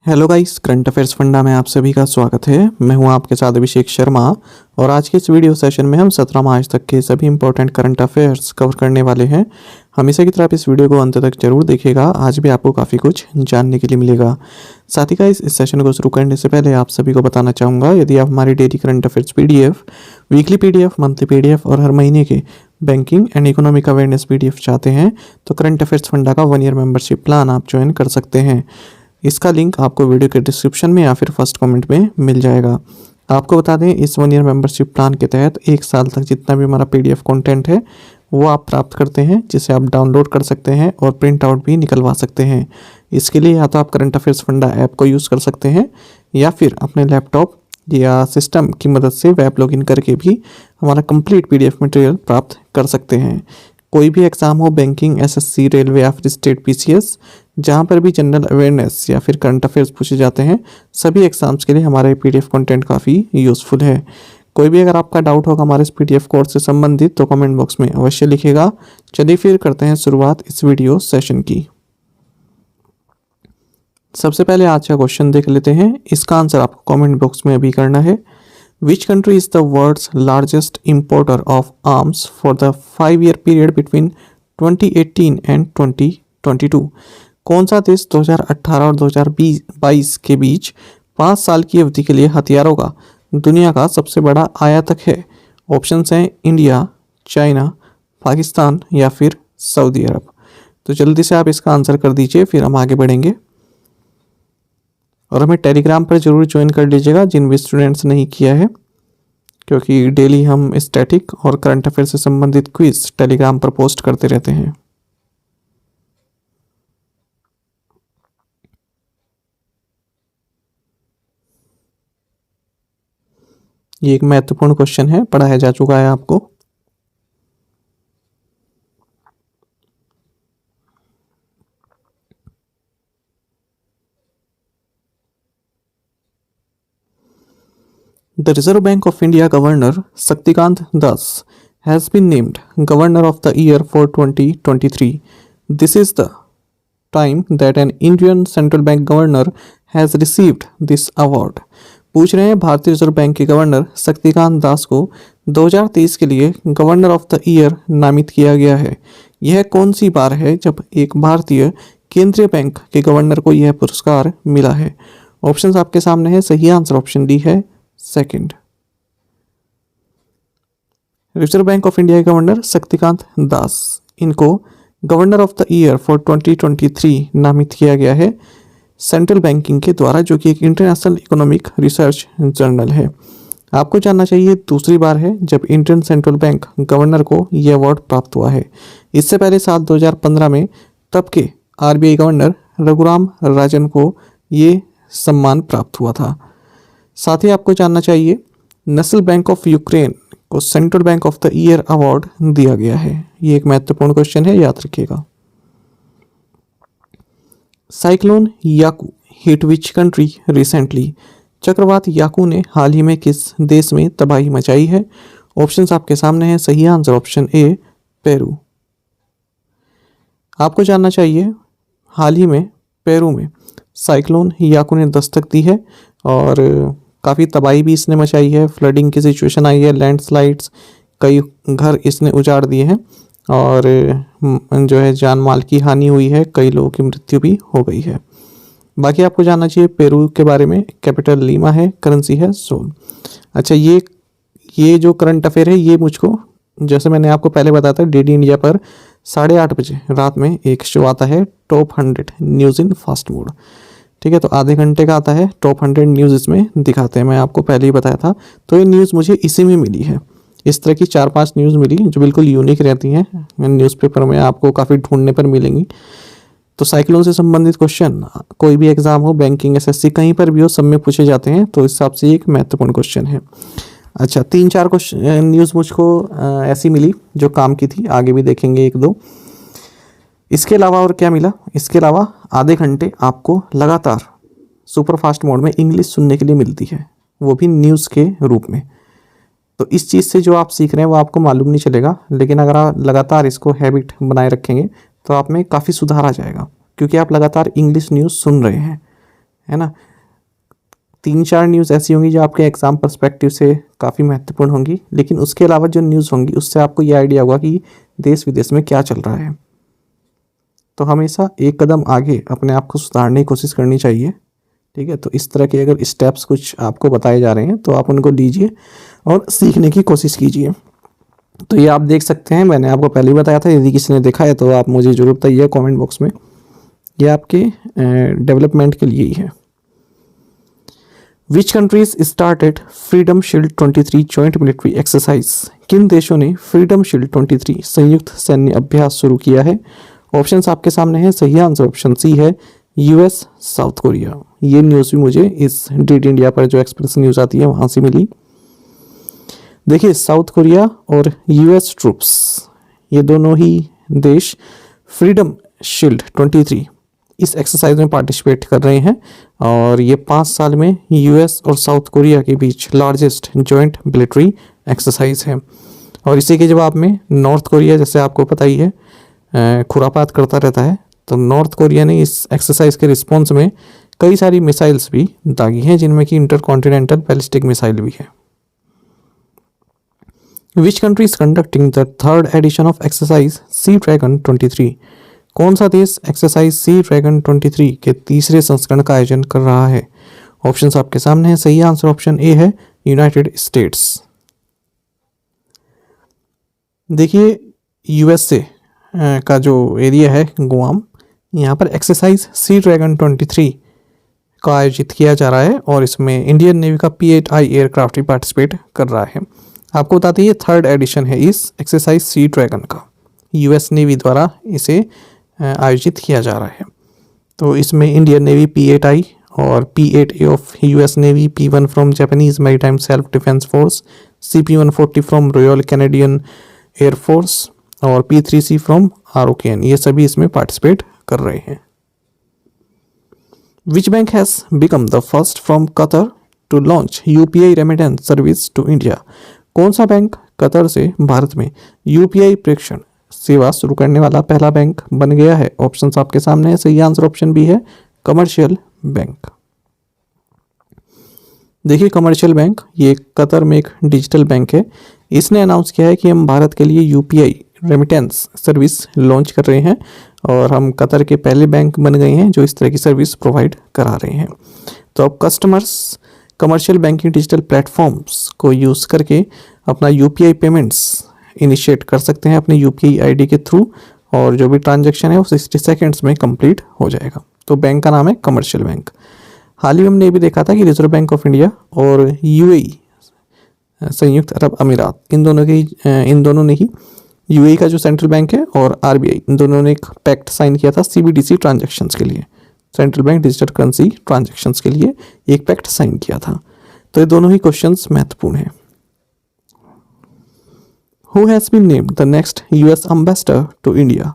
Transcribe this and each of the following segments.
Hello guys, current affairs funda में आप सभी का स्वागत है। मैं हूं आपके साथ अभिषेक शर्मा और आज के इस वीडियो सेशन में हम 17 मार्च तक के सभी इंपॉर्टेंट करंट अफेयर्स कवर करने वाले हैं। हमेशा की तरह आप इस वीडियो को अंत तक जरूर देखिएगा, आज भी आपको काफ़ी कुछ जानने के लिए मिलेगा। साथ ही गाइस, इस सेशन को शुरू करने से पहले आप सभी को बताना चाहूँगा, यदि आप हमारी daily current affairs PDF, weekly PDF, monthly PDF और हर महीने के banking and economic awareness PDF चाहते हैं तो करंट अफेयर्स फंडा का 1 ईयर मेंबरशिप प्लान आप ज्वाइन कर सकते हैं। इसका लिंक आपको वीडियो के डिस्क्रिप्शन में या फिर फर्स्ट कमेंट में मिल जाएगा। आपको बता दें, इस 1 ईयर मेंबरशिप प्लान के तहत 1 साल तक जितना भी हमारा PDF कंटेंट है वो आप प्राप्त करते हैं, जिसे आप डाउनलोड कर सकते हैं और प्रिंट आउट भी निकलवा सकते हैं। इसके लिए या तो आप करंट अफेयर्स फंडा ऐप को यूज़ कर सकते हैं या फिर अपने लैपटॉप या सिस्टम की मदद से वेब लॉगिन करके भी हमारा कंप्लीट PDF मटेरियल प्राप्त कर सकते हैं। कोई भी एग्ज़ाम हो, बैंकिंग, SSC, रेलवे या फिर स्टेट PCS, जहाँ पर भी जनरल अवेयरनेस या फिर करंट अफेयर्स पूछे जाते हैं, सभी एग्जाम्स के लिए हमारा ये PDF कंटेंट काफ़ी यूज़फुल है। कोई भी अगर आपका डाउट होगा हमारे इस PDF कोर्स से संबंधित तो कमेंट बॉक्स में अवश्य लिखिएगा। चलिए फिर करते हैं शुरुआत इस वीडियो सेशन की। सबसे पहले आज का क्वेश्चन देख लेते हैं। इसका आंसर आपको कमेंट बॉक्स में अभी करना है। Which country is the world's largest importer of arms for the 5-year period between 2018 and 2022? कौन सा देश 2018 और 2022 के बीच 5 साल की अवधि के लिए हथियारों का दुनिया का सबसे बड़ा आयातक है? ऑप्शंस हैं इंडिया, चाइना, पाकिस्तान या फिर सऊदी अरब। तो जल्दी से आप इसका आंसर कर दीजिए, फिर हम आगे बढ़ेंगे। और हमें टेलीग्राम पर जरूर ज्वाइन कर लीजिएगा जिन भी स्टूडेंट्स नहीं किया है, क्योंकि डेली हम स्टैटिक और करंट अफेयर से संबंधित क्विज टेलीग्राम पर पोस्ट करते रहते हैं। ये एक महत्वपूर्ण क्वेश्चन है, पढ़ाया जा चुका है आपको। The Reserve Bank of India Governor Shaktikant Das has been named Governor of the Year for 2023. This is the time that an Indian Central Bank Governor has received this award. पूछ रहे हैं, भारतीय रिजर्व बैंक के governor Shaktikanta Das को 2023 के लिए governor of the year नामित किया गया है। यह कौन सी बार है जब एक भारतीय केंद्रीय बैंक के गवर्नर को यह पुरस्कार मिला है? ऑप्शंस आपके सामने है। सही आंसर ऑप्शन डी है, second. Reserve bank of India के गवर्नर शक्तिकांत दास, इनको governor of the year for 2023 नामित किया गया है सेंट्रल बैंकिंग के द्वारा, जो कि एक इंटरनेशनल इकोनॉमिक रिसर्च जर्नल है। आपको जानना चाहिए दूसरी बार है जब इंडियन सेंट्रल बैंक गवर्नर को यह अवार्ड प्राप्त हुआ है। इससे पहले साल 2015 में तब के RBI गवर्नर रघुराम राजन को ये सम्मान प्राप्त हुआ था। साथ ही आपको जानना चाहिए, नेशनल बैंक ऑफ यूक्रेन को central bank of the year award दिया गया है। ये एक महत्वपूर्ण क्वेश्चन है, याद रखिएगा। Cyclone Yaku hit which country recently? चक्रवात याकू ने हाल ही में किस देश में तबाही मचाई है? ऑप्शंस आपके सामने हैं। सही आंसर ऑप्शन ए, पेरू। आपको जानना चाहिए, हाल ही में पेरू में साइक्लोन याकू ने दस्तक दी है और काफ़ी तबाही भी इसने मचाई है। फ्लडिंग की सिचुएशन आई है, लैंडस्लाइड्स, कई घर इसने उजाड़ दिए हैं और जो है जान माल की हानि हुई है, कई लोगों की मृत्यु भी हो गई है। बाकी आपको जानना चाहिए पेरू के बारे में, कैपिटल लीमा है, करेंसी है सोल। अच्छा, ये जो करंट अफेयर है ये मुझको, जैसे मैंने आपको पहले बताया था, DD इंडिया पर 8:30 बजे रात में एक शो आता है, टॉप 100 न्यूज़ इन फास्ट मोड। ठीक है, तो आधे घंटे का आता है, टॉप 100 न्यूज़ इसमें दिखाते हैं। मैं आपको पहले ही बताया था। तो ये न्यूज़ मुझे इसी में मिली है। इस तरह की 4-5 न्यूज़ मिली जो बिल्कुल यूनिक रहती हैं, न्यूज़पेपर में आपको काफ़ी ढूंढने पर मिलेंगी। तो साइक्लोन से संबंधित क्वेश्चन कोई भी एग्जाम हो, बैंकिंग, SSC, कहीं पर भी हो, सब में पूछे जाते हैं। तो इस हिसाब से एक महत्वपूर्ण क्वेश्चन है। अच्छा, 3-4 क्वेश्चन न्यूज़ मुझको ऐसी मिली जो काम की थी, आगे भी देखेंगे 1-2। इसके अलावा और क्या मिला? इसके अलावा आधे घंटे आपको लगातार सुपर फास्ट मोड में इंग्लिश सुनने के लिए मिलती है, वो भी न्यूज़ के रूप में। तो इस चीज़ से जो आप सीख रहे हैं वो आपको मालूम नहीं चलेगा, लेकिन अगर आप लगातार इसको हैबिट बनाए रखेंगे तो आप में काफ़ी सुधार आ जाएगा, क्योंकि आप लगातार इंग्लिश न्यूज़ सुन रहे हैं। है ना। 3-4 न्यूज़ ऐसी होंगी जो आपके एग्ज़ाम पर्सपेक्टिव से काफ़ी महत्वपूर्ण होंगी, लेकिन उसके अलावा जो न्यूज़ होंगी उससे आपको ये आइडिया होगा कि देश विदेश में क्या चल रहा है। तो हमेशा एक कदम आगे अपने आप को सुधारने की कोशिश करनी चाहिए, ठीक है। तो इस तरह के अगर स्टेप्स कुछ आपको बताए जा रहे हैं तो आप उनको लीजिए और सीखने की कोशिश कीजिए। तो ये आप देख सकते हैं, मैंने आपको पहले ही बताया था, यदि किसी ने देखा है तो आप मुझे ज़रूर बताइए कमेंट बॉक्स में। ये आपके डेवलपमेंट के लिए ही है। Which countries started freedom shield 23 joint military exercise? किन देशों ने फ्रीडम शील्ड 23 संयुक्त सैन्य अभ्यास शुरू किया है? ऑप्शंस आपके सामने हैं। सही आंसर ऑप्शन सी है, यूएस, साउथ कोरिया। ये न्यूज़ भी मुझे इस डीडी इंडिया पर जो एक्सप्रेस न्यूज़ आती है वहाँ से मिली। देखिए, साउथ कोरिया और यूएस ट्रूप्स, ये दोनों ही देश फ्रीडम शील्ड 23 इस एक्सरसाइज में पार्टिसिपेट कर रहे हैं, और ये 5 साल में यूएस और साउथ कोरिया के बीच लार्जेस्ट जॉइंट मिलिट्री एक्सरसाइज है। और इसी के जवाब में नॉर्थ कोरिया, जैसे आपको पता ही है, खुरापात करता रहता है, तो नॉर्थ कोरिया ने इस एक्सरसाइज के रिस्पॉन्स में कई सारी मिसाइल्स भी दागी हैं, जिनमें कि इंटरकॉन्टिनेंटल बैलिस्टिक मिसाइल भी है। Which country is conducting the 3rd edition of exercise Sea Dragon 23? कौन सा देश एक्सरसाइज सी ड्रैगन 23 के तीसरे संस्करण का आयोजन कर रहा है? ऑप्शंस आपके सामने हैं। सही आंसर ऑप्शन ए है, यूनाइटेड स्टेट्स। देखिए, यूएसए का जो एरिया है गुआम, यहाँ पर एक्सरसाइज सी ड्रैगन 23 का आयोजित किया जा रहा है, और इसमें इंडियन नेवी का P-8I एयरक्राफ्ट भी पार्टिसिपेट कर रहा है। आपको बताते हैं ये 3rd एडिशन है इस एक्सरसाइज सी ड्रैगन का, यूएस नेवी द्वारा इसे आयोजित किया जा रहा है। तो इसमें इंडियन नेवी P-8I और P-8A of US navy, P-1 from Japanese maritime self defence force, CP-140 from royal Canadian air force और P-3C फ्रॉम ROKN, ये सभी इसमें पार्टिसिपेट कर रहे हैं। Which bank has become the first from Qatar to launch UPI remittance service to India? कौन सा bank Qatar से भारत में UPI प्रेषण सेवा शुरू करने वाला पहला बैंक बन गया है? ऑप्शंस आपके सामने है। सही आंसर ऑप्शन बी है, कमर्शियल बैंक। देखिए, कमर्शियल बैंक ये कतर में एक डिजिटल बैंक है। इसने अनाउंस किया है कि हम भारत के लिए UPI रेमिटेंस सर्विस लॉन्च कर रहे हैं, और हम कतर के पहले बैंक बन गए हैं जो इस तरह की सर्विस प्रोवाइड करा रहे हैं। तो अब customers commercial banking digital platforms को यूज़ करके अपना UPI पेमेंट्स इनिशिएट कर सकते हैं अपने UPI ID के थ्रू, और जो भी ट्रांजैक्शन है वो 60 सेकेंड्स में कंप्लीट हो जाएगा। तो बैंक का नाम है कमर्शियल बैंक। हाल ही में हमने ये भी देखा था कि रिजर्व बैंक ऑफ इंडिया और UAE संयुक्त अरब अमीरात, इन दोनों ने ही UAE का जो सेंट्रल बैंक है और RBI, इन दोनों ने एक पैक्ट साइन किया था CBDC ट्रांजैक्शंस के लिए, central bank digital currency transactions के लिए एक पैक्ट साइन किया था। तो ये दोनों ही क्वेश्चंस महत्वपूर्ण हैं। Who has been named the next US ambassador to India?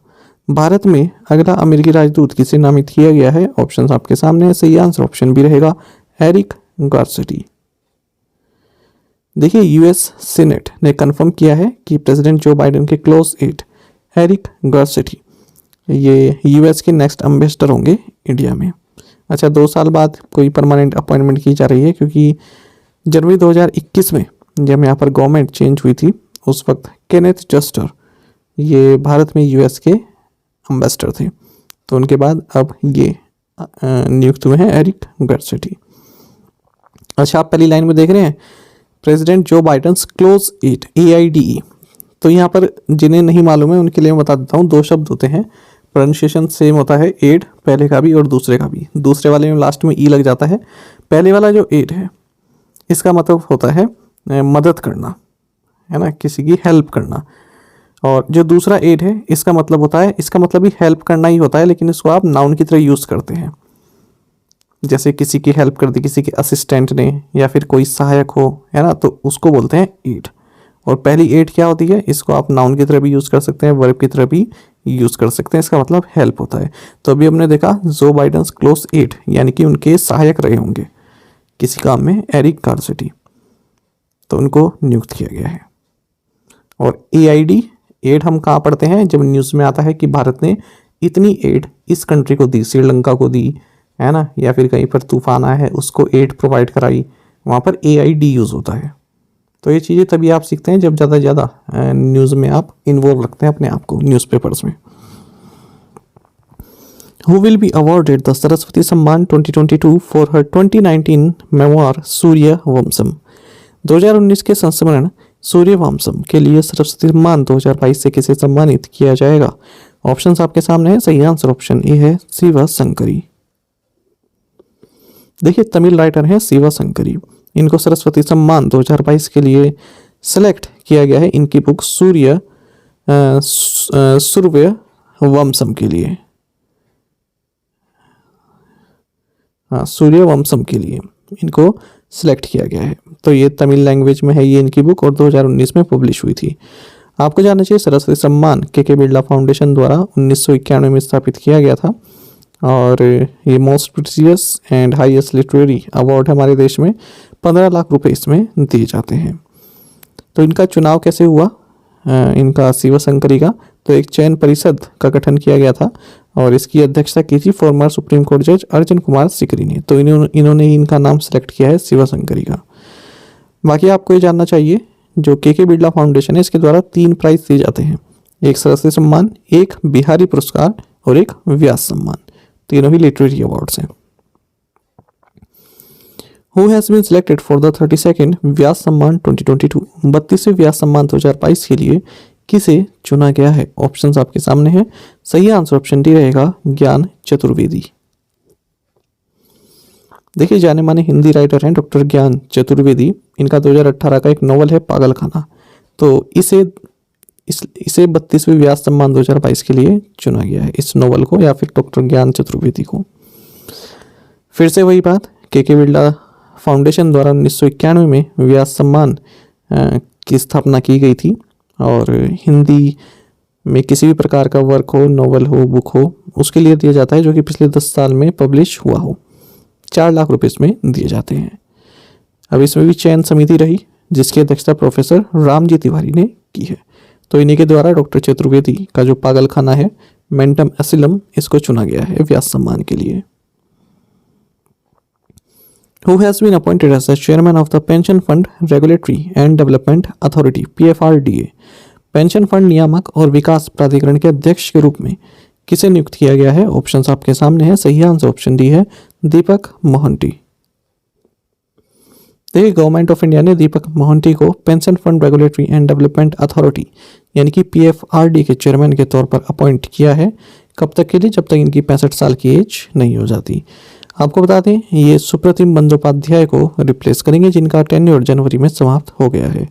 Bharat में अगला अमेरिकी राजदूत किसे नामित किया गया है? ऑप्शंस आपके सामने है। सही आंसर ऑप्शन बी रहेगा, एरिक गार्सेटी। देखिए, US सीनेट ने कंफर्म किया है कि प्रेसिडेंट जो बाइडेन के क्लोज एड एरिक गार्सेटी ये US के नेक्स्ट एम्बेसडर होंगे इंडिया में। अच्छा, 2 साल बाद कोई परमानेंट अपॉइंटमेंट की जा रही है, क्योंकि जनवरी 2021 में जब यहाँ पर गवर्नमेंट चेंज हुई थी, उस वक्त केनेथ जस्टर ये भारत में US के एम्बेसडर थे। तो उनके बाद अब ये नियुक्त हुए हैं एरिक गार्सेटी। अच्छा, आप पहली लाइन में देख रहे हैं प्रेसिडेंट जो बाइडेन्स क्लोज एड AIDE। तो यहाँ पर जिन्हें नहीं मालूम है उनके लिए मैं बता देता हूँ, 2 शब्द होते हैं, प्रोनाउंसिएशन सेम होता है, एड पहले का भी और दूसरे का भी। दूसरे वाले में लास्ट में ई लग जाता है। पहले वाला जो एड है इसका मतलब होता है मदद करना, है ना, किसी की हेल्प करना। और जो दूसरा एड है इसका मतलब होता है, इसका मतलब भी हेल्प करना ही होता है, लेकिन इसको आप नाउन की तरह यूज़ करते हैं। जैसे किसी की हेल्प कर दी किसी के असिस्टेंट ने, या फिर कोई सहायक हो, है ना, तो उसको बोलते हैं एड। और पहली एड क्या होती है, इसको आप नाउन की तरह भी यूज़ कर सकते हैं, वर्ब की तरह भी यूज़ कर सकते हैं। इसका मतलब हेल्प होता है। तो अभी हमने देखा जो बाइडेन्स क्लोज एड यानी कि उनके सहायक रहे होंगे किसी काम में एरिक गार्सेटी, तो उनको नियुक्त किया गया है। और AID एड हम कहाँ पढ़ते हैं, जब न्यूज़ में आता है कि भारत ने इतनी एड इस कंट्री को दी, श्रीलंका को दी, है ना, या फिर कहीं पर तूफान आया है उसको एड प्रोवाइड कराई, वहाँ पर AID यूज़ होता है। तो ये चीज़ें तभी आप सीखते हैं जब ज़्यादा से ज़्यादा न्यूज़ में आप इन्वॉल्व रखते हैं अपने आप को, न्यूज़पेपर्स में। Who will be awarded the Saraswati Samman 2022 for her 2019 memoir सूर्य वंशम। 2019 के संस्मरण सूर्य वंशम के लिए सरस्वती सम्मान 2022 से किसे सम्मानित किया जाएगा? ऑप्शंस आपके सामने है। सही आंसर ऑप्शन ए है शिवा शंकरी। देखिए तमिल राइटर हैं शिवा शंकरी, इनको सरस्वती सम्मान 2022 के लिए सेलेक्ट किया गया है इनकी बुक सूर्य वंशम के लिए। हाँ, सूर्य वंशम के लिए इनको सिलेक्ट किया गया है। तो ये तमिल लैंग्वेज में है ये इनकी बुक और 2019 में पब्लिश हुई थी। आपको जानना चाहिए सरस्वती सम्मान के बिरला फाउंडेशन द्वारा 1991 में स्थापित किया गया था और ये most precious and highest literary award हमारे देश में 15 लाख रुपए इसमें दिए जाते हैं। तो इनका चुनाव कैसे हुआ इनका शिवा शंकरी का? तो एक चयन परिषद का गठन किया गया था और इसकी अध्यक्षता की थी फॉर्मर सुप्रीम कोर्ट जज अर्जुन कुमार सिकरी ने। तो इन्होंने इनका नाम सेलेक्ट किया है शिवा शंकरी का। बाकी आपको ये जानना चाहिए जो के बिरला फाउंडेशन है इसके द्वारा 3 प्राइज दिए जाते हैं, एक सरस्वती सम्मान, एक बिहारी पुरस्कार और एक व्यास सम्मान। तीनों ही लिटरेरी अवार्ड्स हैं। Who has been selected for the 32nd व्यास सम्मान 2022? 32वें व्यास सम्मान 2022 के लिए किसे चुना गया है? ऑप्शंस आपके सामने हैं। सही आंसर ऑप्शन डी रहेगा ज्ञान चतुर्वेदी। देखिए जाने माने हिंदी राइटर हैं डॉक्टर ज्ञान चतुर्वेदी। इनका 2018 का एक नॉवल है पागलखाना। तो इसे 32वें व्यास सम्मान 2022 के लिए चुना गया है, इस नॉवल को या फिर डॉक्टर ज्ञान चतुर्वेदी को। फिर से वही बात, के बिरला फाउंडेशन द्वारा 1991 में व्यास सम्मान की स्थापना की गई थी और हिंदी में किसी भी प्रकार का वर्क हो, नॉवल हो, बुक हो, उसके लिए दिया जाता है जो कि पिछले 10 साल में पब्लिश हुआ हो। 4 लाख रुपए इसमें दिए जाते हैं। अब इसमें भी चयन समिति रही जिसकी अध्यक्षता प्रोफेसर रामजी तिवारी ने की है। तो इन्हीं के द्वारा डॉक्टर चतुर्वेदी का जो पागलखाना है मेंटम एसिलम, इसको चुना गया है व्यास सम्मान के लिए। Who has been appointed as the chairman of the Pension Fund Regulatory and Development Authority PFRDA? Pension fund नियामक और विकास प्राधिकरण के अध्यक्ष के रूप में किसे नियुक्त किया गया है? ऑप्शंस आपके सामने है। सही आंसर ऑप्शन डी है दीपक मोहंती। देखिए गवर्नमेंट ऑफ इंडिया ने दीपक मोहंती को pension fund regulatory and development authority यानी कि PFRD के चेयरमैन के तौर पर अपॉइंट किया है। कब तक के लिए? जब तक इनकी 65 साल की एज नहीं हो जाती। आपको बता दें ये सुप्रतिम बंदोपाध्याय को रिप्लेस करेंगे जिनका टेन्योर जनवरी में समाप्त हो गया है।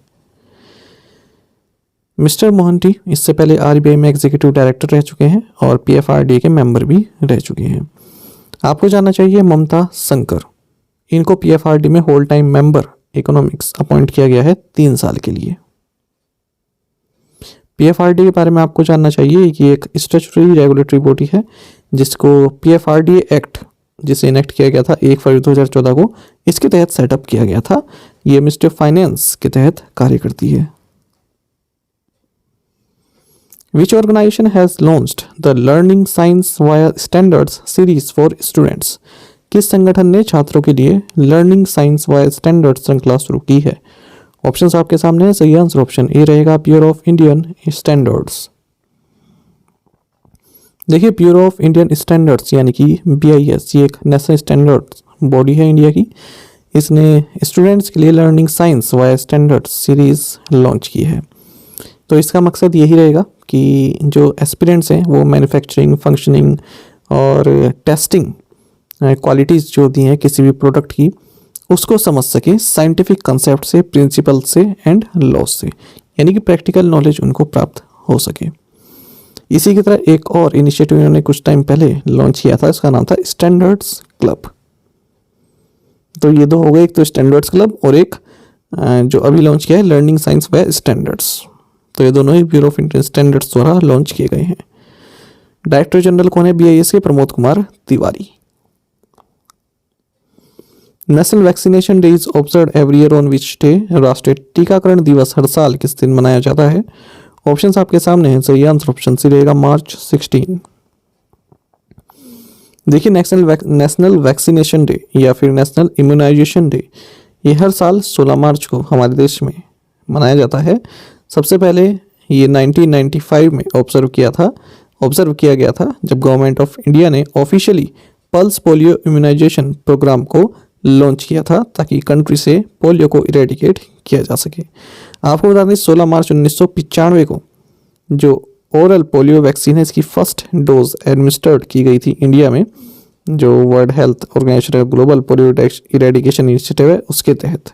मिस्टर मोहंती इससे पहले RBI में एग्जीक्यूटिव डायरेक्टर रह चुके हैं और PFRD के मेंबर भी रह चुके हैं। आपको जानना चाहिए ममता शंकर, इनको PFRD में whole time member economics appoint किया गया है 3 साल के लिए। PFRD के बारे में आपको जानना चाहिए कि एक स्टैट्यूटरी रेगुलेटरी बॉडी है जिसको PFRD एक्ट जिसे इनेक्ट किया गया था 1 फरवरी 2014 को, इसके तहत सेटअप किया गया था। ये मिनिस्ट्री ऑफ फाइनेंस के तहत कार्य करती है। Which organization has launched the Learning Science via Standards series for students? किस संगठन ने छात्रों के लिए लर्निंग साइंस वाया स्टैंडर्ड श्रृंखला शुरू की है? ऑप्शंस आपके सामने है। सही आंसर ऑप्शन ए रहेगा ब्यूरो ऑफ इंडियन स्टैंडर्ड्स। देखिए ब्यूरो ऑफ इंडियन स्टैंडर्ड्स यानी कि BIS ये एक नेशनल स्टैंडर्ड्स बॉडी है इंडिया की। इसने स्टूडेंट्स के लिए learning science via standards series launch की है। तो इसका मकसद यही रहेगा कि जो एस्पिरेंट्स हैं वो मैन्युफैक्चरिंग, फंक्शनिंग और टेस्टिंग क्वालिटीज़ जो दी हैं किसी भी प्रोडक्ट की उसको समझ सके साइंटिफिक कंसेप्ट से, प्रिंसिपल से एंड लॉ से, यानी कि प्रैक्टिकल नॉलेज उनको प्राप्त हो सके। इसी की तरह एक और इनिशिएटिव इन्होंने कुछ टाइम पहले लॉन्च किया था, इसका नाम था स्टैंडर्ड्स क्लब। तो ये दो हो गए, एक तो स्टैंडर्ड्स क्लब और एक जो अभी लॉन्च किया है लर्निंग साइंस बाय स्टैंडर्ड्स। तो ये दोनों ही ब्यूरो ऑफ इंडियन स्टैंडर्ड्स द्वारा लॉन्च किए गए हैं। डायरेक्टर जनरल कौन है BIS के? Pramod Kumar Tiwari. National vaccination day is observe every year on which day? राष्ट्रीय टीकाकरण दिवस हर साल किस दिन मनाया जाता है? ऑप्शंस आपके सामने हैं। सही आंसर ऑप्शन सी रहेगा मार्च 16। देखिए, नेशनल वैक्सीनेशन डे या फिर नेशनल इम्यूनाइजेशन डे ये हर साल 16 मार्च को हमारे देश में मनाया जाता है। सबसे पहले ये 1995 में ऑब्जर्व किया गया था जब गवर्नमेंट ऑफ इंडिया ने officially pulse polio immunisation programme को लॉन्च किया था ताकि कंट्री से पोलियो को इरेडिकेट किया जा सके। आपको बता दें 16 मार्च 1995 को जो ओरल पोलियो वैक्सीन है इसकी फर्स्ट डोज एडमिनिस्टर्ड की गई थी इंडिया में, जो वर्ल्ड हेल्थ ऑर्गेनाइजेशन का ग्लोबल पोलियो इरेडिकेशन इनिशिएटिव है उसके तहत।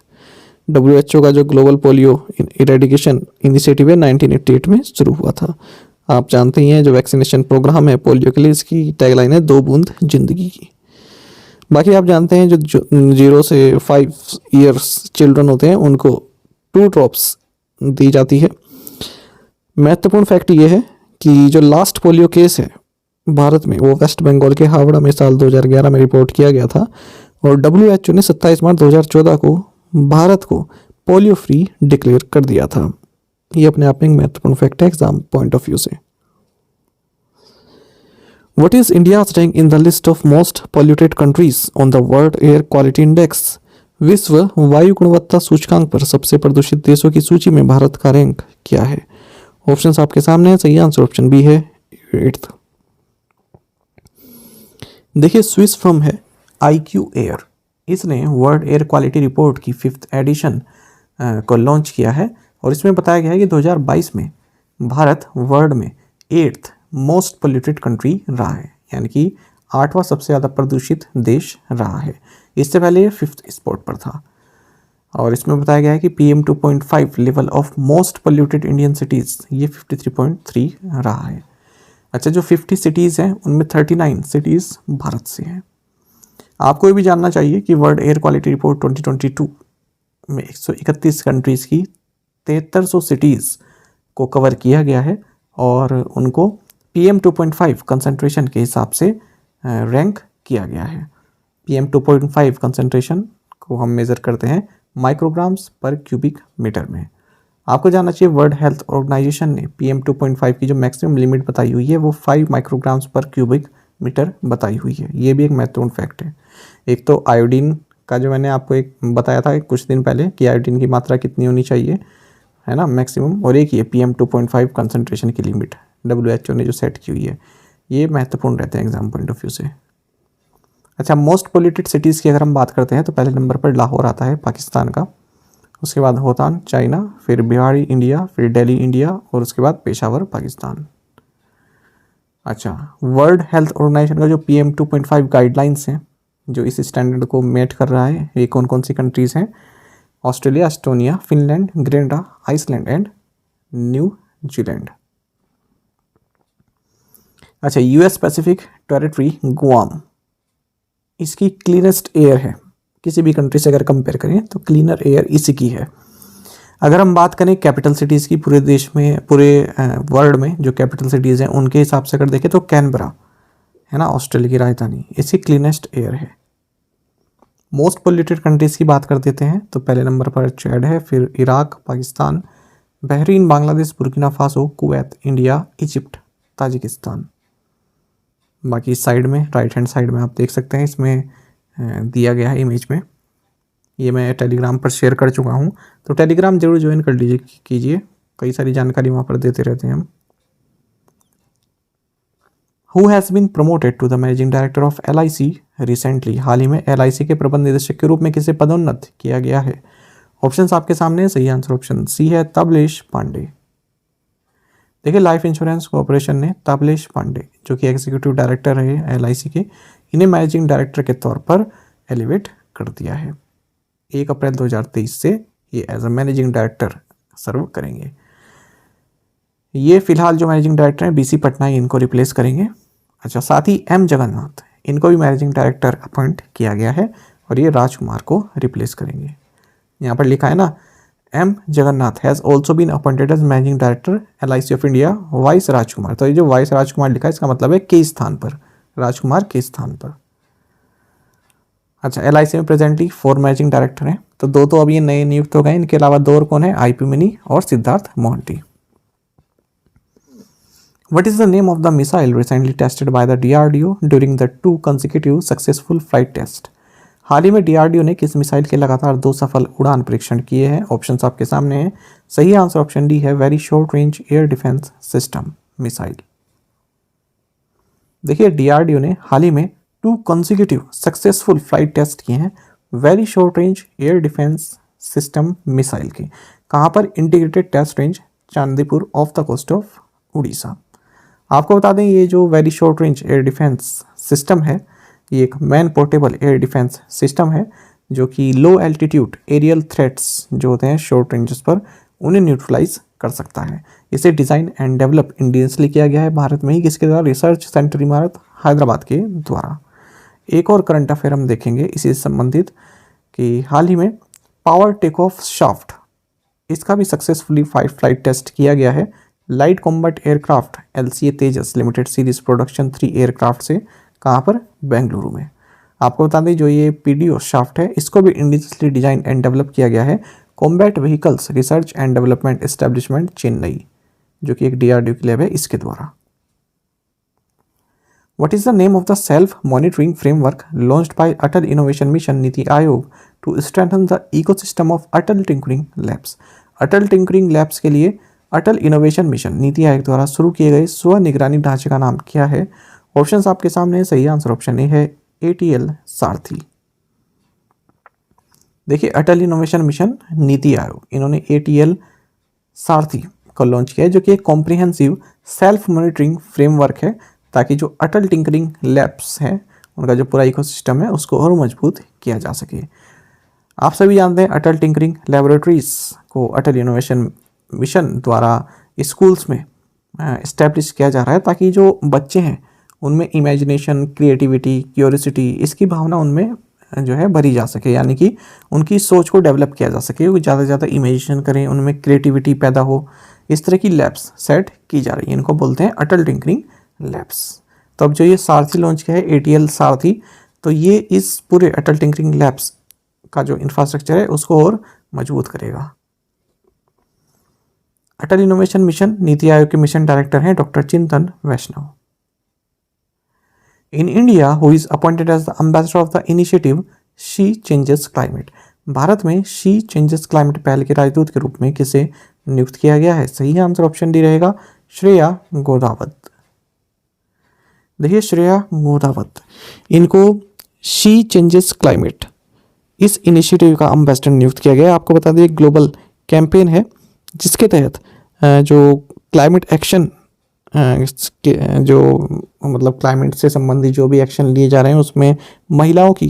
WHO का जो ग्लोबल पोलियो इरेडिकेशन इनिशिएटिव है 1988 में शुरू हुआ था। आप जानते ही हैं जो वैक्सीनेशन प्रोग्राम है पोलियो के लिए, इसकी टैगलाइन है 2 बूंद जिंदगी की। बाकी आप जानते हैं जो 0 से 5 ईयर्स चिल्ड्रन होते हैं उनको 2 ड्रॉप्स दी जाती है। महत्वपूर्ण फैक्ट ये है कि जो लास्ट पोलियो केस है भारत में वो वेस्ट बंगाल के हावड़ा में साल 2011 में रिपोर्ट किया गया था और WHO ने 27 मार्च 2014 को भारत को पोलियो फ्री डिक्लेयर कर दिया था। ये अपने आप में एक महत्वपूर्ण फैक्ट है एग्जाम पॉइंट ऑफ व्यू से। What is India's rank in the list of most polluted countries on the World Air Quality Index? विश्व वायु गुणवत्ता सूचकांक पर सबसे प्रदूषित देशों की सूची में भारत का रैंक क्या है? ऑप्शंस आपके सामने है। सही आंसर ऑप्शन बी है 8th। देखिए, स्विस फर्म है IQ एयर, इसने वर्ल्ड एयर क्वालिटी रिपोर्ट की 5th एडिशन को लॉन्च किया है और इसमें बताया गया है कि 2022 में भारत वर्ल्ड में 8th मोस्ट पोल्यूटेड कंट्री रहा है, यानी कि 8वां सबसे ज़्यादा प्रदूषित देश रहा है। इससे पहले ये 5th स्पॉट पर था और इसमें बताया गया है कि PM 2.5 level of most polluted Indian cities ये 53.3 रहा है। अच्छा, जो 50 सिटीज़ हैं उनमें 39 सिटीज़ भारत से हैं। आपको ये भी जानना चाहिए कि वर्ल्ड एयर क्वालिटी रिपोर्ट 2022 में 131 कंट्रीज़ की 7300 सिटीज़ को कवर किया गया है और उनको PM 2.5 कंसंट्रेशन के हिसाब से रैंक किया गया है। PM 2.5 कंसंट्रेशन को हम मेज़र करते हैं माइक्रोग्राम्स पर क्यूबिक मीटर में। आपको जानना चाहिए वर्ल्ड हेल्थ ऑर्गेनाइजेशन ने PM 2.5 की जो मैक्सिमम लिमिट बताई हुई है वो 5 माइक्रोग्राम्स पर क्यूबिक मीटर बताई हुई है। ये भी एक महत्वपूर्ण फैक्ट है। एक तो आयोडीन का जो मैंने आपको एक बताया था कुछ दिन पहले कि आयोडीन की मात्रा कितनी होनी चाहिए, है ना, मैक्सिमम, और एक ये PM 2.5 कंसंट्रेशन की लिमिट WHO ने जो सेट की हुई है। ये महत्वपूर्ण रहते हैं एग्जाम पॉइंट ऑफ व्यू से। अच्छा, मोस्ट पोल्यूटेड सिटीज़ की अगर हम बात करते हैं तो पहले नंबर पर लाहौर आता है पाकिस्तान का, उसके बाद होतान चाइना, फिर बिहारी इंडिया, फिर दिल्ली इंडिया और उसके बाद पेशावर पाकिस्तान। अच्छा, वर्ल्ड हेल्थ ऑर्गेनाइजेशन का जो PM 2.5 गाइडलाइंस हैं जो इस स्टैंडर्ड को मेट कर रहा है, ये कौन कौन सी कंट्रीज़ हैं? Australia, Estonia, Finland, Grenada, Iceland and New Zealand. अच्छा, US पैसिफिक टेरिटरी गुआम, इसकी क्लीनेस्ट एयर है। किसी भी कंट्री से अगर कंपेयर करें तो क्लीनर एयर इसी की है। अगर हम बात करें कैपिटल सिटीज़ की पूरे देश में, पूरे वर्ल्ड में जो कैपिटल सिटीज़ हैं उनके हिसाब से अगर देखें तो कैनबरा है ना, ऑस्ट्रेलिया की राजधानी, इसकी क्लीनेस्ट एयर है। मोस्ट पोल्यूटेड कंट्रीज़ की बात कर देते हैं तो पहले नंबर पर चैड है, फिर Iraq, Pakistan, Bahrain, Bangladesh, Burkina Faso, Kuwait, India, Egypt, Tajikistan. बाकी साइड में, राइट हैंड साइड में आप देख सकते हैं, इसमें दिया गया है इमेज में। ये मैं टेलीग्राम पर शेयर कर चुका हूँ, तो टेलीग्राम जरूर ज्वाइन कर लीजिए कीजिए, कई सारी जानकारी वहाँ पर देते रहते हैं हम। Who has been promoted to the managing director of LIC recently? हाल ही में LIC के प्रबंध निदेशक के रूप में किसे पदोन्नत किया गया है? ऑप्शंस आपके सामने है। सही आंसर ऑप्शन सी है, तबलेश पांडे। देखिए, लाइफ इंश्योरेंस कॉर्पोरेशन ने तबलेश पांडे जो कि एग्जीक्यूटिव डायरेक्टर रहे LIC के, इन्हें मैनेजिंग डायरेक्टर के तौर पर एलिवेट कर दिया है। 1 अप्रैल 2023 से ये एज अ मैनेजिंग डायरेक्टर सर्व करेंगे। ये फिलहाल जो मैनेजिंग डायरेक्टर हैं BC पटनायक, इनको रिप्लेस करेंगे। अच्छा, साथ ही M जगन्नाथ, इनको भी मैनेजिंग डायरेक्टर अपॉइंट किया गया है और ये राजकुमार को रिप्लेस करेंगे। यहाँ पर लिखा है ना, M Jagannath has also been appointed as managing director LIC of India vice Rajkumar. तो ये जो वाइस राजकुमार लिखा है इसका मतलब है के स्थान पर, राजकुमार के स्थान पर। अच्छा, LIC में प्रेजेंटली 4 मैनेजिंग डायरेक्टर हैं, तो 2 तो अभी नए नियुक्त हो गए, इनके अलावा 2 और कौन है? IP मिनी और Siddharth Mohanty. What is the name of the missile recently tested by the DRDO during the 2 consecutive successful flight test? हाल ही में DRDO ने किस मिसाइल के लगातार 2 सफल उड़ान परीक्षण किए हैं? ऑप्शंस आपके सामने हैं। सही आंसर ऑप्शन डी है, very short range air defence system missile. देखिए DRDO ने हाल ही में 2 consecutive सक्सेसफुल फ्लाइट टेस्ट किए हैं very short range air defence system missile के। कहाँ पर? Integrated test range Chandipur off the coast of Orissa. आपको बता दें ये जो very short range air defence system है ये एक man portable air defence system है जो कि लो एल्टीट्यूड एरियल थ्रेट्स जो होते हैं शॉर्ट रेंजेस पर उन्हें न्यूट्रलाइज कर सकता है। इसे डिज़ाइन एंड डेवलप इंडियंसली किया गया है भारत में ही, किसके द्वारा? रिसर्च सेंटर इमारत हैदराबाद के द्वारा। एक और करंट अफेयर हम देखेंगे इसी से संबंधित कि हाल ही में पावर टेक ऑफ शाफ्ट इसका भी सक्सेसफुली फ्लाइट टेस्ट किया गया है लाइट कॉम्बैट एयरक्राफ्ट LCA तेजस लिमिटेड सीरीज प्रोडक्शन 3 एयरक्राफ्ट से। कहाँ पर? बेंगलुरु में। आपको बता दें जो ये PDO शाफ्ट है इसको भी इंडियसली डिजाइन एंड डेवलप किया गया है combat vehicles research and development establishment Chennai जो कि एक DRDO की लैब है इसके द्वारा। What is the name of the self-monitoring framework launched by Atal Innovation Mission Niti Aayog to strengthen the ecosystem of Atal Tinkering Labs? Atal tinkering labs के लिए अटल innovation mission NITI Aayog द्वारा शुरू किए गए स्व निगरानी ढांचे का नाम क्या है? ऑप्शंस आपके सामने है। सही आंसर ऑप्शन ए है, ATL सारथी। देखिए अटल इनोवेशन मिशन नीति आयोग इन्होंने ATL सारथी को लॉन्च किया है जो कि एक कॉम्प्रिहेंसिव सेल्फ मॉनिटरिंग फ्रेमवर्क है ताकि जो अटल टिंकरिंग लैब्स हैं उनका जो पूरा इकोसिस्टम है उसको और मजबूत किया जा सके। आप सभी जानते हैं अटल टिंकरिंग लेबोरेटरीज को अटल इनोवेशन मिशन द्वारा स्कूल्स में इस्टेब्लिश किया जा रहा है ताकि जो बच्चे हैं उनमें इमेजिनेशन, क्रिएटिविटी, क्यूरियोसिटी इसकी भावना उनमें जो है भरी जा सके, यानी कि उनकी सोच को डेवलप किया जा सके, वो ज़्यादा से ज़्यादा इमेजिनेशन करें, उनमें क्रिएटिविटी पैदा हो। इस तरह की लैब्स सेट की जा रही है, इनको बोलते हैं अटल टिंकरिंग लैब्स। तो अब जो ये सारथी लॉन्च किया है ATL सारथी, तो ये इस पूरे अटल टिंकरिंग लैब्स का जो इंफ्रास्ट्रक्चर है उसको और मजबूत करेगा। अटल इनोवेशन मिशन नीति आयोग के मिशन डायरेक्टर हैं doctor Chintan Vaishnav. In India who is appointed as the ambassador of the initiative She Changes Climate? Bharat में शी चेंजेस क्लाइमेट पहल के राजदूत के रूप में किसे नियुक्त किया गया है? सही आंसर ऑप्शन डी रहेगा, श्रेया गोदावत। देखिए श्रेया गोदावत इनको शी चेंजेस क्लाइमेट इस इनिशिएटिव का एम्बेसडर नियुक्त किया गया है। आपको बता दें ग्लोबल कैंपेन है जिसके तहत जो क्लाइमेट एक्शन जो मतलब क्लाइमेट से संबंधित जो भी एक्शन लिए जा रहे हैं उसमें महिलाओं की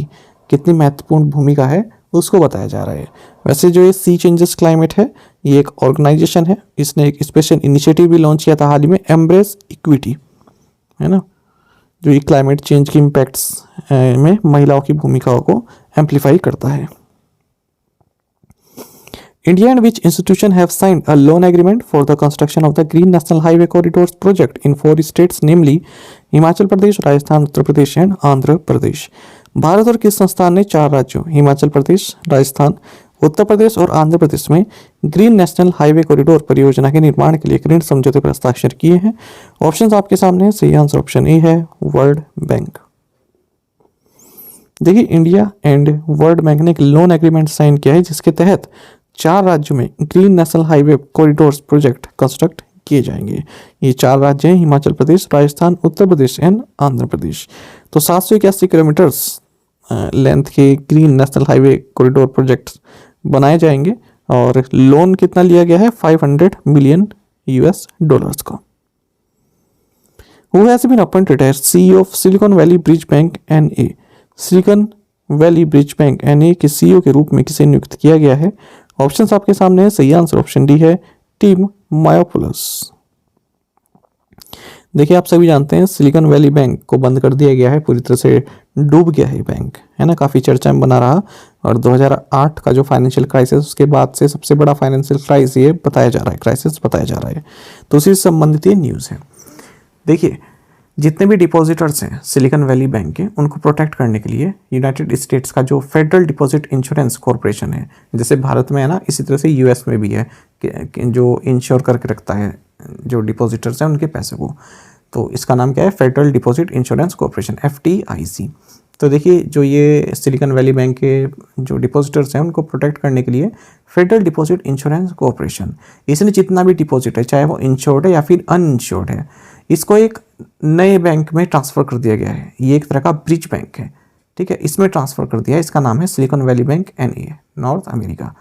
कितनी महत्वपूर्ण भूमिका है उसको बताया जा रहा है। वैसे जो ये सी चेंजेस क्लाइमेट है ये एक ऑर्गेनाइजेशन है, इसने एक स्पेशल इनिशिएटिव भी लॉन्च किया था हाल ही में, एम्ब्रेस इक्विटी, है ना, जो ये क्लाइमेट चेंज के इम्पैक्ट्स में महिलाओं की भूमिकाओं को एम्पलीफाई करता है। India and which institution have signed a loan agreement for the construction of the Green National Highway Corridors project in 4 states, namely Himachal Pradesh, Rajasthan, Uttar Pradesh and Andhra Pradesh? Bharat और किस संस्थान ने 4 राज्यों हिमाचल प्रदेश, राजस्थान, उत्तर प्रदेश और आंध्र प्रदेश में ग्रीन नेशनल हाईवे कॉरिडोर परियोजना के निर्माण के लिए ऋण समझौते पर हस्ताक्षर किए हैं? ऑप्शंस आपके सामने है। सही आंसर ऑप्शन ए है, वर्ल्ड बैंक। देखिए इंडिया एंड वर्ल्ड बैंक ने एक लोन एग्रीमेंट साइन किया है जिसके तहत 4 राज्यों में green national highway corridors project construct किए जाएंगे। ये 4 राज्य हैं हिमाचल प्रदेश, राजस्थान, उत्तर प्रदेश एंड आंध्र प्रदेश। तो 781 किलोमीटर्स लेंथ के green national highway corridor project बनाए जाएंगे और लोन कितना लिया गया है? $500 मिलियन का। Who has been appointed as CEO of Silicon Valley Bridge Bank NA? Silicon valley bridge bank NA के CEO के रूप में किसे नियुक्त किया गया है? ऑप्शंस आपके सामने है। सही आंसर ऑप्शन डी है, टिम मायोपोलस। देखिए आप सभी जानते हैं सिलिकॉन वैली बैंक को बंद कर दिया गया है, पूरी तरह से डूब गया है बैंक, है ना, काफ़ी चर्चा में बना रहा। और 2008 का जो फाइनेंशियल क्राइसिस उसके बाद से सबसे बड़ा फाइनेंशियल क्राइसिस ये बताया जा रहा है, क्राइसिस बताया जा रहा है। तो उसी से संबंधित ये न्यूज़ है। देखिए जितने भी डिपॉजिटर्स हैं सिलिकॉन वैली बैंक के उनको प्रोटेक्ट करने के लिए यूनाइटेड स्टेट्स का जो फेडरल डिपॉजिट इंश्योरेंस कॉरपोरेशन है, जैसे भारत में है ना, इसी तरह से US में भी है कि जो इंश्योर करके रखता है जो डिपॉजिटर्स हैं उनके पैसे को। तो इसका नाम क्या है, federal deposit insurance corporation, FDIC। तो देखिए जो ये सिलिकॉन वैली बैंक के जो डिपॉजिटर्स हैं उनको प्रोटेक्ट करने के लिए फेडरल डिपॉजिट इंश्योरेंस कॉर्पोरेशन, इसने जितना भी डिपॉजिट है चाहे वो इंश्योर्ड है या फिर अनइंश्योर्ड है, इसको एक नए बैंक में ट्रांसफ़र कर दिया गया है। ये एक तरह का ब्रिज बैंक है, ठीक है, इसमें ट्रांसफ़र कर दिया है। इसका नाम है silicon valley bank NA, north America,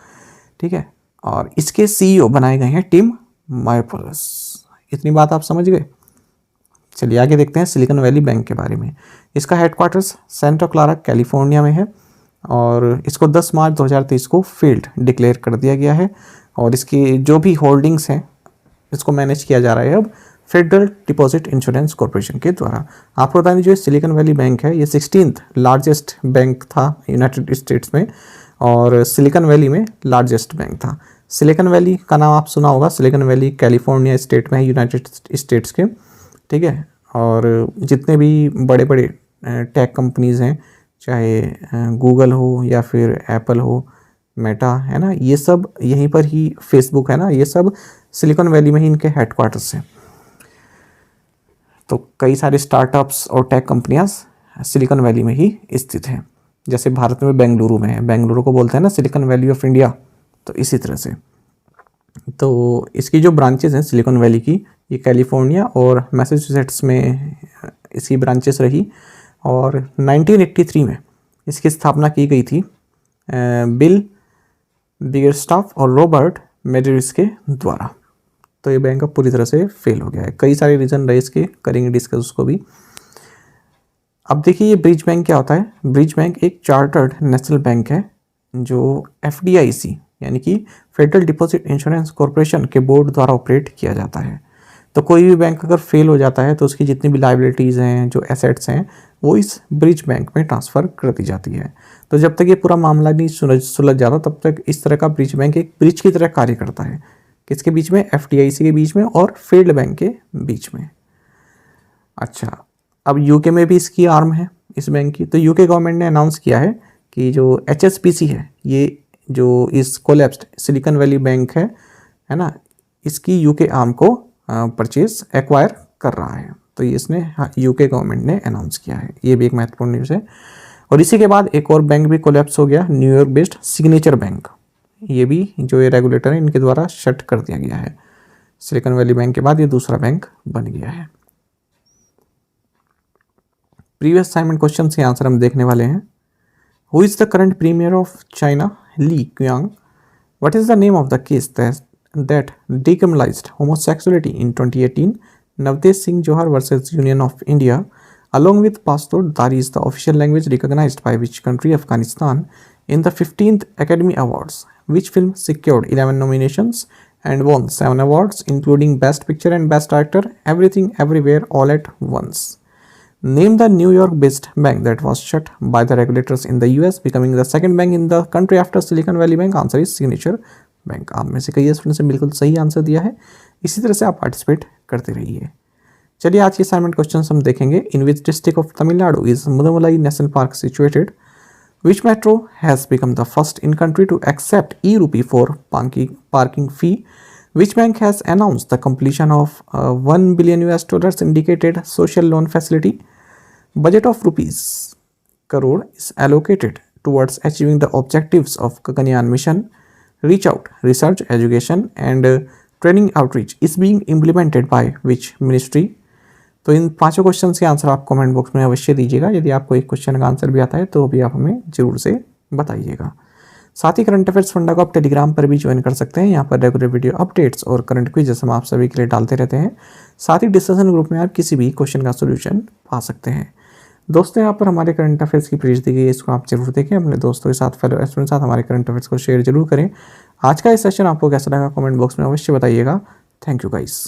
ठीक है। और इसके CEO बनाए गए हैं टिम मायोपोलस। इतनी बात आप समझ गए। चलिए आगे देखते हैं सिलिकॉन वैली बैंक के बारे में। इसका हेडक्वार्टर्स सेंटा क्लारा कैलिफोर्निया में है और इसको 10 मार्च 2023 को फेल्ड डिक्लेयर कर दिया गया है। और इसकी जो भी होल्डिंग्स हैं इसको मैनेज किया जा रहा है अब फेडरल डिपॉजिट इंश्योरेंस कॉर्पोरेशन के द्वारा। आपको बता दीजिए सिलिकॉन वैली बैंक है ये 16th लार्जेस्ट बैंक था यूनाइटेड स्टेट्स में और सिलिकॉन वैली में लार्जेस्ट बैंक था। सिलिकॉन वैली का नाम आप सुना होगा, सिलिकॉन वैली कैलिफोर्निया स्टेट में है यूनाइटेड स्टेट्स के, ठीक है। और जितने भी बड़े बड़े टेक कंपनीज़ हैं, चाहे गूगल हो या फिर एप्पल हो, मेटा है ना, ये सब यहीं पर ही, फेसबुक है ना, ये सब सिलिकॉन वैली में ही इनके हेडक्वार्टर्स हैं। तो कई सारे स्टार्टअप्स और टेक कंपनियां सिलिकॉन वैली में ही स्थित हैं। जैसे भारत में बेंगलुरु में है, बेंगलुरु को बोलते हैं ना सिलिकॉन वैली ऑफ इंडिया, तो इसी तरह से। तो इसकी जो ब्रांचेस हैं सिलिकॉन वैली की, ये कैलिफोर्निया और मैसाचुसेट्स में इसकी ब्रांचेस रही। और 1983 में इसकी स्थापना की गई थी बिल बिगरस्टॉफ और रॉबर्ट मेडरिस के द्वारा। तो ये बैंक अब पूरी तरह से फेल हो गया है। कई सारे रीज़न रहे इसके, करेंगे डिस्कस उसको भी। अब देखिए ये ब्रिज बैंक क्या होता है। ब्रिज बैंक एक चार्टर्ड नेशनल बैंक है जो FDIC यानी कि फेडरल डिपॉजिट इंश्योरेंस कॉर्पोरेशन के बोर्ड द्वारा ऑपरेट किया जाता है। तो कोई भी बैंक अगर फेल हो जाता है तो उसकी जितनी भी लाइबिलिटीज़ हैं, जो एसेट्स हैं, वो इस ब्रिज बैंक में ट्रांसफ़र कर दी जाती है। तो जब तक ये पूरा मामला नहीं सुलझ जाता तब तक इस तरह का ब्रिज बैंक एक ब्रिज की तरह कार्य करता है। किसके बीच में, FDIC के बीच में और फील्ड बैंक के बीच में। अच्छा, अब यूके में भी इसकी आर्म है इस बैंक की। तो यूके गवर्नमेंट ने अनाउंस किया है कि जो HSBC है, ये जो इस कोलैप्स्ड सिलिकॉन वैली बैंक है ना, इसकी यूके आर्म को परचेज एक्वायर कर रहा है। तो ये इसने यूके गवर्नमेंट ने अनाउंस किया है। ये भी एक महत्वपूर्ण न्यूज़ है। और इसी के बाद एक और बैंक भी कोलैप्स हो गया, न्यूयॉर्क बेस्ड सिग्नेचर बैंक। ये भी जो ये रेगुलेटर है इनके द्वारा शट कर दिया गया है। सिलिकॉन वैली बैंक के बाद ये दूसरा बैंक बन गया है। प्रीवियस असाइनमेंट क्वेश्चन के आंसर हम देखने वाले हैं। Who is the current premier of China, Li Qiang? What is the name of the case that decriminalized homosexuality in 2018? Navdesh Singh Johar versus Union of India. Along with Pashto, Dari is the official language recognized by which country? Afghanistan. In the 15th Academy Awards, which film secured 11 nominations and won 7 awards, including Best Picture and Best Director? Everything, Everywhere, All at Once. Name the New York-based bank that was shut by the regulators in the US, becoming the second bank in the country after Silicon Valley Bank. Answer is Signature bank. आप में से कई students ने बिल्कुल सही answer दिया है। इसी तरह से आप पार्टिसिपेट करते रहिए। चलिए आज के असाइनमेंट क्वेश्चन हम देखेंगे। In which district of Tamil Nadu is Mudumalai national park situated? Which metro has become the first in country to accept e-rupee for parking fee? Which bank has announced the completion of $1 billion indicated social loan facility? Budget of rupees crore is allocated towards achieving the objectives of Gaganyaan mission? Reach out, research, education and training outreach is being implemented by which ministry? तो इन पांचों question के answer आप comment box में अवश्य दीजिएगा। यदि आपको एक क्वेश्चन का आंसर भी आता है तो भी आप हमें जरूर से बताइएगा। साथ ही करंट अफेयर्स फंडा को आप टेलीग्राम पर भी ज्वाइन कर सकते हैं। यहाँ पर रेगुलर वीडियो अपडेट्स और करंट क्विज़ हम आप सभी के लिए डालते रहते हैं। साथ ही डिस्कशन ग्रुप में आप किसी भी क्वेश्चन का सोल्यूशन पा सकते हैं। दोस्तों यहाँ पर हमारे करंट अफेयर्स की पेज दी गई है, इसको आप जरूर देखें। अपने दोस्तों के साथ, फेलो स्टूडेंट के साथ हमारे करंट अफेयर्स को शेयर जरूर करें। आज का ये सेशन आपको कैसा लगा कमेंट बॉक्स में अवश्य बताइएगा। Thank you guys.